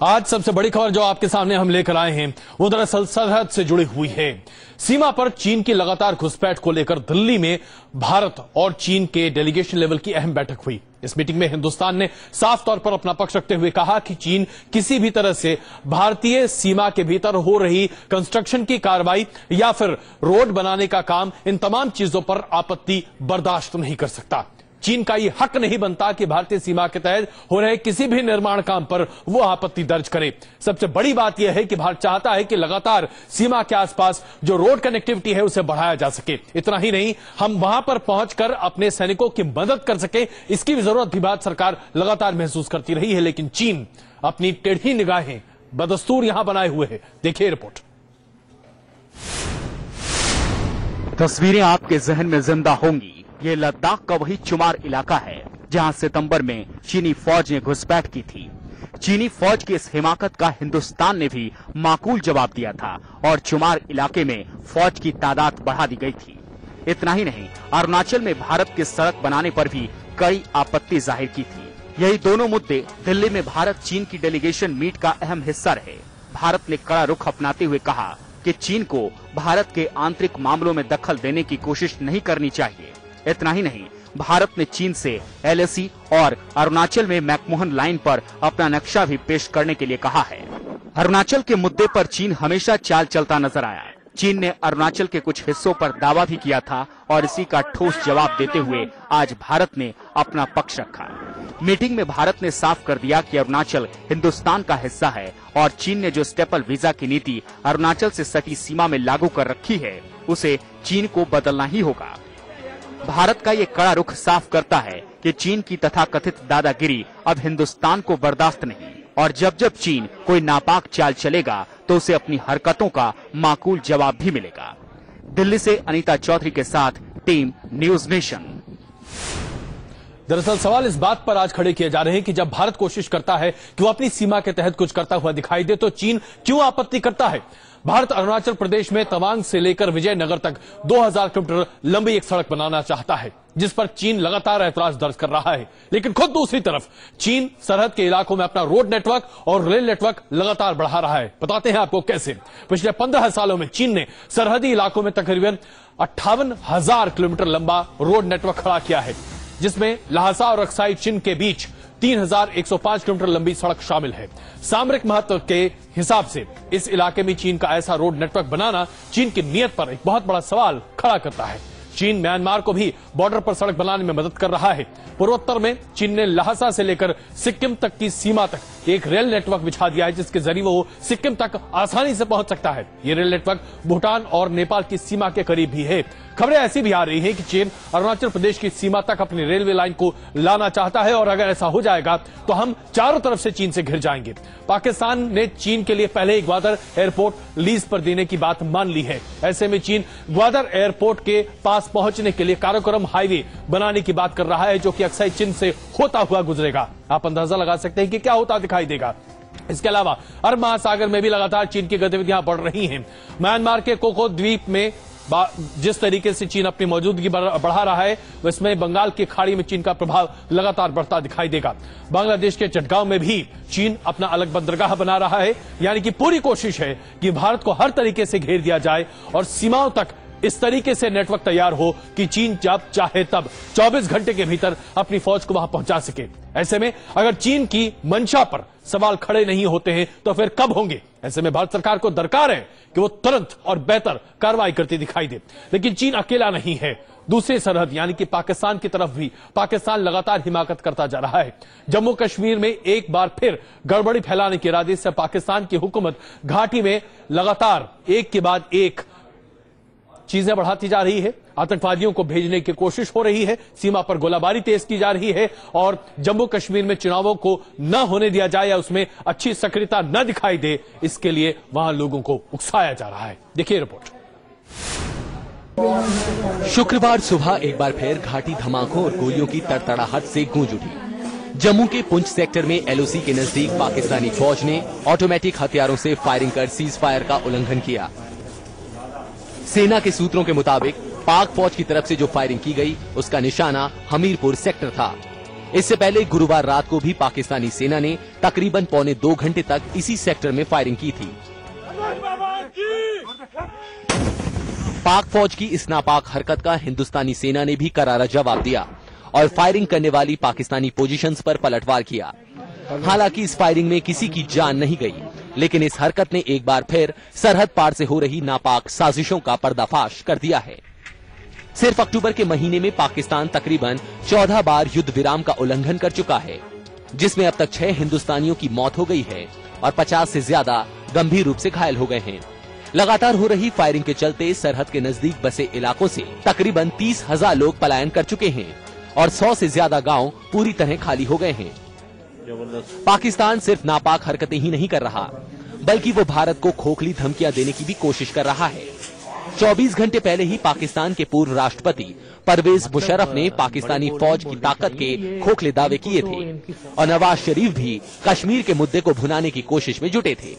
आज सबसे बड़ी खबर जो आपके सामने हम लेकर आए हैं वो दरअसल सरहद से जुड़ी हुई है। सीमा पर चीन की लगातार घुसपैठ को लेकर दिल्ली में भारत और चीन के डेलीगेशन लेवल की अहम बैठक हुई। इस मीटिंग में हिंदुस्तान ने साफ तौर पर अपना पक्ष रखते हुए कहा कि चीन किसी भी तरह से भारतीय सीमा के भीतर हो रही कंस्ट्रक्शन की कार्रवाई या फिर रोड बनाने का काम, इन तमाम चीजों पर आपत्ति बर्दाश्त नहीं कर सकता। चीन का ये हक नहीं बनता कि भारतीय सीमा के तहत हो रहे किसी भी निर्माण काम पर वो आपत्ति दर्ज करे। सबसे बड़ी बात यह है कि भारत चाहता है कि लगातार सीमा के आसपास जो रोड कनेक्टिविटी है उसे बढ़ाया जा सके। इतना ही नहीं, हम वहां पर पहुंचकर अपने सैनिकों की मदद कर सके, इसकी भी जरूरत भी भारत सरकार लगातार महसूस करती रही है। लेकिन चीन अपनी टेढ़ी निगाहें बदस्तूर यहां बनाए हुए है। देखिए रिपोर्ट। तस्वीरें आपके जहन में जिंदा होंगी। ये लद्दाख का वही चुमार इलाका है जहां सितंबर में चीनी फौज ने घुसपैठ की थी। चीनी फौज की इस हिमाकत का हिंदुस्तान ने भी माकूल जवाब दिया था और चुमार इलाके में फौज की तादाद बढ़ा दी गई थी। इतना ही नहीं, अरुणाचल में भारत की सड़क बनाने पर भी कड़ी आपत्ति जाहिर की थी। यही दोनों मुद्दे दिल्ली में भारत चीन की डेलीगेशन मीट का अहम हिस्सा रहे। भारत ने कड़ा रुख अपनाते हुए कहा कि चीन को भारत के आंतरिक मामलों में दखल देने की कोशिश नहीं करनी चाहिए। इतना ही नहीं, भारत ने चीन से एलएसी और अरुणाचल में मैकमोहन लाइन पर अपना नक्शा भी पेश करने के लिए कहा है। अरुणाचल के मुद्दे पर चीन हमेशा चाल चलता नजर आया। चीन ने अरुणाचल के कुछ हिस्सों पर दावा भी किया था और इसी का ठोस जवाब देते हुए आज भारत ने अपना पक्ष रखा। मीटिंग में भारत ने साफ कर दिया कि अरुणाचल हिंदुस्तान का हिस्सा है और चीन ने जो स्टेपल वीजा की नीति अरुणाचल से सटी सीमा में लागू कर रखी है उसे चीन को बदलना ही होगा। भारत का ये कड़ा रुख साफ करता है कि चीन की तथाकथित दादागिरी अब हिंदुस्तान को बर्दाश्त नहीं और जब जब चीन कोई नापाक चाल चलेगा तो उसे अपनी हरकतों का माकूल जवाब भी मिलेगा। दिल्ली से अनीता चौधरी के साथ टीम न्यूज नेशन। दरअसल सवाल इस बात पर आज खड़े किए जा रहे हैं कि जब भारत कोशिश करता है कि वो अपनी सीमा के तहत कुछ करता हुआ दिखाई दे तो चीन क्यों आपत्ति करता है। भारत अरुणाचल प्रदेश में तवांग से लेकर विजयनगर तक 2000 किलोमीटर लंबी एक सड़क बनाना चाहता है जिस पर चीन लगातार ऐतराज दर्ज कर रहा है। लेकिन खुद दूसरी तरफ चीन सरहद के इलाकों में अपना रोड नेटवर्क और रेल नेटवर्क लगातार बढ़ा रहा है। बताते हैं आपको कैसे। पिछले 15 सालों में चीन ने सरहदी इलाकों में तकरीबन 58,000 किलोमीटर लंबा रोड नेटवर्क खड़ा किया है जिसमें लहासा और अक्साई चीन के बीच 3,105 किलोमीटर लंबी सड़क शामिल है। सामरिक महत्व के हिसाब से इस इलाके में चीन का ऐसा रोड नेटवर्क बनाना चीन की नीयत पर एक बहुत बड़ा सवाल खड़ा करता है। चीन म्यांमार को भी बॉर्डर पर सड़क बनाने में मदद कर रहा है। पूर्वोत्तर में चीन ने लहासा से लेकर सिक्किम तक की सीमा तक एक रेल नेटवर्क बिछा दिया है जिसके जरिए वो सिक्किम तक आसानी से पहुंच सकता है। ये रेल नेटवर्क भूटान और नेपाल की सीमा के करीब भी है। खबरें ऐसी भी आ रही हैं कि चीन अरुणाचल प्रदेश की सीमा तक अपनी रेलवे लाइन को लाना चाहता है और अगर ऐसा हो जाएगा तो हम चारों तरफ से चीन से घिर जाएंगे। पाकिस्तान ने चीन के लिए पहले ही ग्वादर एयरपोर्ट लीज पर देने की बात मान ली है। ऐसे में चीन ग्वादर एयरपोर्ट के पास पहुंचने के लिए काराकोरम हाईवे बनाने की बात कर रहा है जो कि अक्साई चीन से होता हुआ गुजरेगा। आप अंदाजा लगा सकते हैं कि क्या होता दिखाई देगा। इसके अलावा अरब महासागर में भी लगातार चीन की गतिविधियां बढ़ रही हैं। म्यांमार के कोको द्वीप में जिस तरीके से चीन अपनी मौजूदगी बढ़ा रहा है इसमें बंगाल की खाड़ी में चीन का प्रभाव लगातार बढ़ता दिखाई देगा। बांग्लादेश के चटगांव में भी चीन अपना अलग बंदरगाह बना रहा है। यानी कि पूरी कोशिश है कि भारत को हर तरीके से घेर दिया जाए और सीमाओं तक इस तरीके से नेटवर्क तैयार हो कि चीन जब चाहे तब 24 घंटे के भीतर अपनी फौज को वहां पहुंचा सके। ऐसे में अगर चीन की मंशा पर सवाल खड़े नहीं होते हैं तो फिर कब होंगे। ऐसे में भारत सरकार को दरकार है कि वो तुरंत और बेहतर कार्रवाई करती दिखाई दे। लेकिन चीन अकेला नहीं है। दूसरी सरहद यानी कि पाकिस्तान की तरफ भी पाकिस्तान लगातार हिमाकत करता जा रहा है। जम्मू कश्मीर में एक बार फिर गड़बड़ी फैलाने के इरादे से पाकिस्तान की हुकूमत घाटी में लगातार एक के बाद एक चीजें बढ़ाती जा रही है। आतंकवादियों को भेजने की कोशिश हो रही है, सीमा पर गोलाबारी तेज की जा रही है और जम्मू कश्मीर में चुनावों को न होने दिया जाए या उसमें अच्छी सक्रियता न दिखाई दे, इसके लिए वहां लोगों को उकसाया जा रहा है। देखिए रिपोर्ट। शुक्रवार सुबह एक बार फिर घाटी धमाकों और गोलियों की तड़तड़ाहट से गूंज उठी। जम्मू के पुंछ सेक्टर में एलओसी के नजदीक पाकिस्तानी फौज ने ऑटोमेटिक हथियारों से फायरिंग कर सीज फायर का उल्लंघन किया। सेना के सूत्रों के मुताबिक पाक फौज की तरफ से जो फायरिंग की गई उसका निशाना हमीरपुर सेक्टर था। इससे पहले गुरुवार रात को भी पाकिस्तानी सेना ने तकरीबन 1.25 घंटे तक इसी सेक्टर में फायरिंग की थी। पाक फौज की इस नापाक हरकत का हिंदुस्तानी सेना ने भी करारा जवाब दिया और फायरिंग करने वाली पाकिस्तानी पोजीशंस पर पलटवार किया। हालांकि इस फायरिंग में किसी की जान नहीं गई, लेकिन इस हरकत ने एक बार फिर सरहद पार से हो रही नापाक साजिशों का पर्दाफाश कर दिया है। सिर्फ अक्टूबर के महीने में पाकिस्तान तकरीबन 14 बार युद्ध विराम का उल्लंघन कर चुका है, जिसमें अब तक 6 हिंदुस्तानियों की मौत हो गई है और 50 से ज्यादा गंभीर रूप से घायल हो गए हैं। लगातार हो रही फायरिंग के चलते सरहद के नजदीक बसे इलाकों से तकरीबन 30,000 लोग पलायन कर चुके हैं और 100 से ज्यादा गांव पूरी तरह खाली हो गए हैं। पाकिस्तान सिर्फ नापाक हरकतें ही नहीं कर रहा, बल्कि वो भारत को खोखली धमकियां देने की भी कोशिश कर रहा है। 24 घंटे पहले ही पाकिस्तान के पूर्व राष्ट्रपति परवेज मुशर्रफ ने पाकिस्तानी फौज की ताकत के खोखले दावे किए थे और नवाज शरीफ भी कश्मीर के मुद्दे को भुनाने की कोशिश में जुटे थे।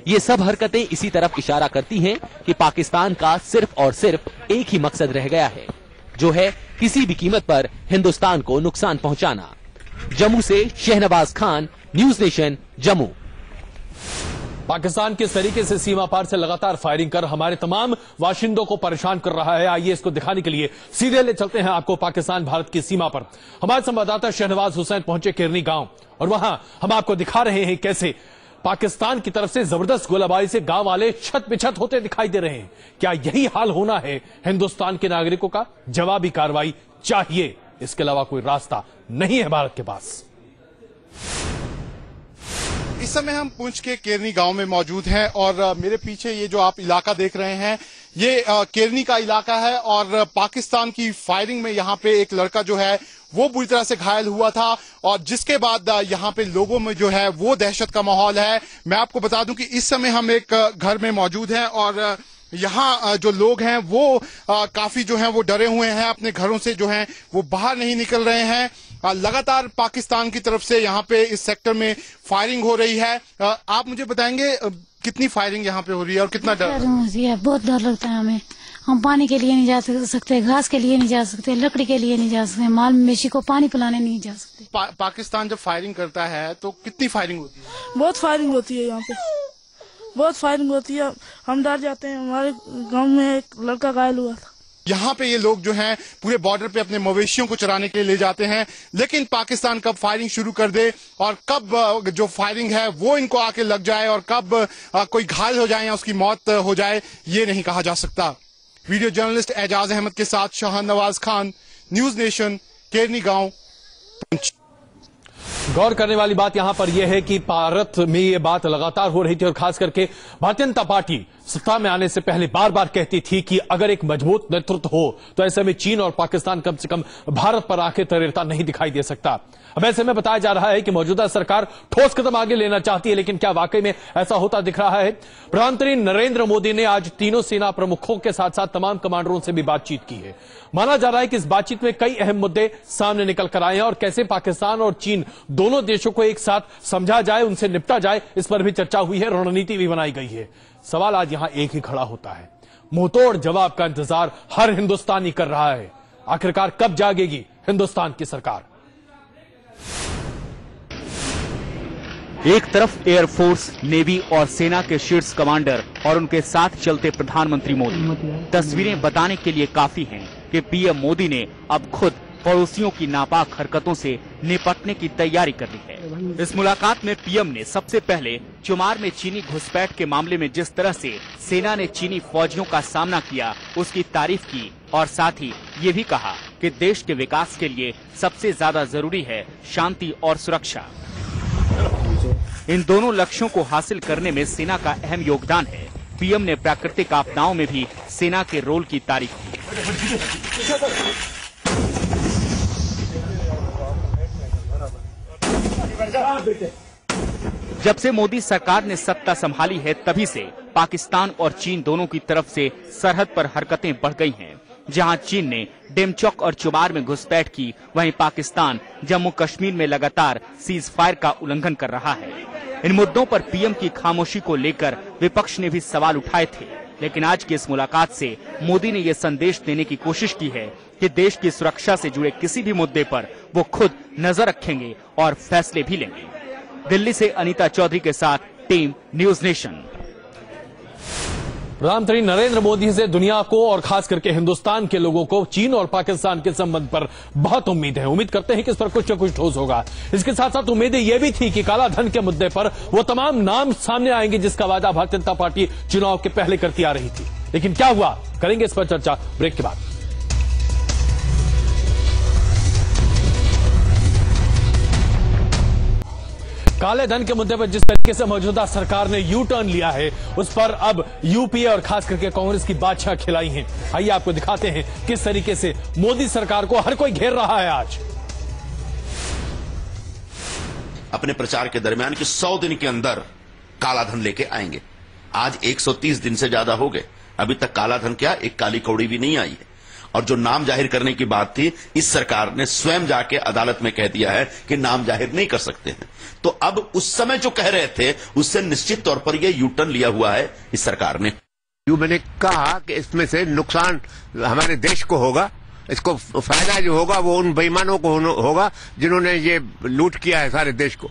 ये सब हरकतें इसी तरफ इशारा करती हैं कि पाकिस्तान का सिर्फ और सिर्फ एक ही मकसद रह गया है, जो है किसी भी कीमत पर हिंदुस्तान को नुकसान पहुंचाना। जम्मू से शहनवाज खान, न्यूज नेशन, जम्मू। पाकिस्तान किस तरीके से सीमा पार से लगातार फायरिंग कर हमारे तमाम वाशिंदों को परेशान कर रहा है, आइए इसको दिखाने के लिए सीधे ले चलते हैं आपको पाकिस्तान भारत की सीमा पर। हमारे संवाददाता शहनवाज हुसैन पहुंचे किरनी गांव और वहां हम आपको दिखा रहे हैं कैसे पाकिस्तान की तरफ से जबरदस्त गोलाबारी से गांव वाले छत बिछत होते दिखाई दे रहे हैं। क्या यही हाल होना है हिंदुस्तान के नागरिकों का? जवाबी कार्रवाई चाहिए, इसके अलावा कोई रास्ता नहीं है भारत के पास। इस समय हम पुंछ के केरनी गांव में मौजूद हैं और मेरे पीछे ये जो आप इलाका देख रहे हैं ये केरनी का इलाका है और पाकिस्तान की फायरिंग में यहाँ पे एक लड़का जो है वो बुरी तरह से घायल हुआ था और जिसके बाद यहाँ पे लोगों में जो है वो दहशत का माहौल है। मैं आपको बता दूं कि इस समय हम एक घर में मौजूद हैं और यहाँ जो लोग हैं वो काफी जो हैं वो डरे हुए हैं, अपने घरों से जो हैं वो बाहर नहीं निकल रहे हैं। लगातार पाकिस्तान की तरफ से यहाँ पे इस सेक्टर में फायरिंग हो रही है। आप मुझे बताएंगे कितनी फायरिंग यहाँ पे हो रही है और कितना डर? बहुत डर लगता है हमें। हम पानी के लिए नहीं जा सकते, घास के लिए नहीं जा सकते, लकड़ी के लिए नहीं जा सकते, माल मवेशी को पानी पिलाने नहीं जा सकते। पाकिस्तान जब फायरिंग करता है तो कितनी फायरिंग होती है? बहुत फायरिंग होती है यहाँ पे, बहुत फायरिंग होती है। हम डर जाते हैं। हमारे गांव में एक लड़का घायल हुआ था। यहाँ पे ये लोग जो हैं पूरे बॉर्डर पे अपने मवेशियों को चराने के लिए ले जाते हैं, लेकिन पाकिस्तान कब फायरिंग शुरू कर दे और कब जो फायरिंग है वो इनको आके लग जाए और कब कोई घायल हो जाए या उसकी मौत हो जाए ये नहीं कहा जा सकता। वीडियो जर्नलिस्ट एजाज अहमद के साथ शहनवाज खान, न्यूज नेशन, केरनी गांव, पुंछ। गौर करने वाली बात यहां पर यह है कि भारत में यह बात लगातार हो रही थी और खास करके भारतीय जनता पार्टी सत्ता में आने से पहले बार बार कहती थी कि अगर एक मजबूत नेतृत्व हो तो ऐसे में चीन और पाकिस्तान कम से कम भारत पर आके तरीरता नहीं दिखाई दे सकता। अब ऐसे में बताया जा रहा है कि मौजूदा सरकार ठोस कदम आगे लेना चाहती है, लेकिन क्या वाकई में ऐसा होता दिख रहा है? प्रधानमंत्री नरेंद्र मोदी ने आज तीनों सेना प्रमुखों के साथ साथ तमाम कमांडरों से भी बातचीत की है। माना जा रहा है कि इस बातचीत में कई अहम मुद्दे सामने निकल कर आए हैं और कैसे पाकिस्तान और चीन दोनों देशों को एक साथ समझा जाए, उनसे निपटा जाए, इस पर भी चर्चा हुई है, रणनीति भी बनाई गई है। सवाल आज यहां एक ही खड़ा होता है, मुंहतोड़ जवाब का इंतजार हर हिंदुस्तानी कर रहा है। आखिरकार कब जागेगी हिंदुस्तान की सरकार? एक तरफ एयरफोर्स, नेवी और सेना के शीर्ष कमांडर और उनके साथ चलते प्रधानमंत्री मोदी तस्वीरें बताने के लिए काफी हैं कि पीएम मोदी ने अब खुद पड़ोसियों की नापाक हरकतों से निपटने की तैयारी कर ली है। इस मुलाकात में पीएम ने सबसे पहले चुमार में चीनी घुसपैठ के मामले में जिस तरह से सेना ने चीनी फौजियों का सामना किया उसकी तारीफ की और साथ ही ये भी कहा कि देश के विकास के लिए सबसे ज्यादा जरूरी है शांति और सुरक्षा। इन दोनों लक्ष्यों को हासिल करने में सेना का अहम योगदान है। पीएम ने प्राकृतिक आपदाओं में भी सेना के रोल की तारीफ की। जब से मोदी सरकार ने सत्ता संभाली है तभी से पाकिस्तान और चीन दोनों की तरफ से सरहद पर हरकतें बढ़ गई हैं। जहां चीन ने डेमचौक और चुमार में घुसपैठ की, वहीं पाकिस्तान जम्मू कश्मीर में लगातार सीज फायर का उल्लंघन कर रहा है। इन मुद्दों पर पीएम की खामोशी को लेकर विपक्ष ने भी सवाल उठाए थे, लेकिन आज की इस मुलाकात से मोदी ने यह संदेश देने की कोशिश की है कि देश की सुरक्षा से जुड़े किसी भी मुद्दे पर वो खुद नजर रखेंगे और फैसले भी लेंगे। दिल्ली से अनीता चौधरी के साथ टीम न्यूज नेशन। प्रधानमंत्री नरेंद्र मोदी से दुनिया को और खास करके हिंदुस्तान के लोगों को चीन और पाकिस्तान के संबंध पर बहुत उम्मीद है। उम्मीद करते हैं कि इस पर कुछ न कुछ ठोस होगा। इसके साथ साथ उम्मीदें यह भी थी कि काला धन के मुद्दे पर वो तमाम नाम सामने आएंगे जिसका वादा भारतीय जनता पार्टी चुनाव के पहले करती आ रही थी। लेकिन क्या हुआ, करेंगे इस पर चर्चा ब्रेक के बाद। काले धन के मुद्दे पर जिस तरीके से मौजूदा सरकार ने यू टर्न लिया है, उस पर अब यूपीए और खास करके कांग्रेस की बादशाह खिलाई हैं। आइए आपको दिखाते हैं किस तरीके से मोदी सरकार को हर कोई घेर रहा है। आज अपने प्रचार के दरमियान कि 100 दिन के अंदर काला धन लेके आएंगे। आज 130 दिन से ज्यादा हो गए, अभी तक काला धन क्या एक काली कौड़ी भी नहीं आई है। और जो नाम जाहिर करने की बात थी, इस सरकार ने स्वयं जाके अदालत में कह दिया है कि नाम जाहिर नहीं कर सकते हैं। तो अब उस समय जो कह रहे थे उससे निश्चित तौर पर यह यू टर्न लिया हुआ है इस सरकार ने। मैंने कहा कि इसमें से नुकसान हमारे देश को होगा, इसको फायदा जो होगा वो उन बेईमानों को होगा जिन्होंने ये लूट किया है सारे देश को।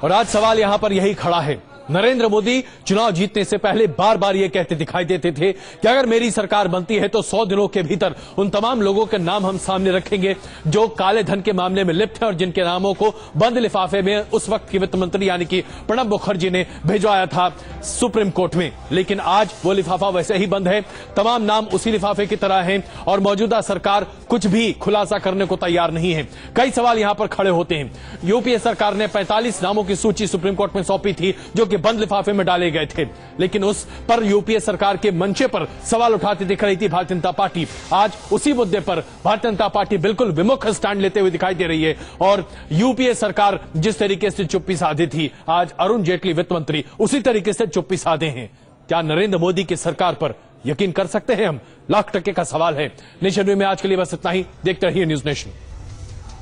और आज सवाल यहां पर यही खड़ा है। नरेंद्र मोदी चुनाव जीतने से पहले बार बार ये कहते दिखाई देते थे कि अगर मेरी सरकार बनती है तो 100 दिनों के भीतर उन तमाम लोगों के नाम हम सामने रखेंगे जो काले धन के मामले में लिप्त हैं और जिनके नामों को बंद लिफाफे में उस वक्त की वित्त मंत्री यानी कि प्रणब मुखर्जी ने भिजवाया था सुप्रीम कोर्ट में। लेकिन आज वो लिफाफा वैसे ही बंद है, तमाम नाम उसी लिफाफे की तरह हैं और मौजूदा सरकार कुछ भी खुलासा करने को तैयार नहीं है। कई सवाल यहां पर खड़े होते हैं। यूपीए सरकार ने 45 नामों की सूची सुप्रीम कोर्ट में सौंपी थी जो कि बंद लिफाफे में डाले गए थे, लेकिन उस पर यूपीए सरकार के मंचे पर सवाल उठाती दिख रही थी भारतीय जनता पार्टी। आज उसी मुद्दे पर भारतीय जनता पार्टी बिल्कुल विमुख स्टैंड लेते हुए दिखाई दे रही है। और यूपीए सरकार जिस तरीके से चुप्पी साधी थी, आज अरुण जेटली वित्त मंत्री उसी तरीके से चुप्पी साधे हैं। क्या नरेंद्र मोदी की सरकार पर यकीन कर सकते हैं हम? लाख टके का सवाल है। नेशन में आज के लिए बस इतना ही। देखते रहिए न्यूज नेशन।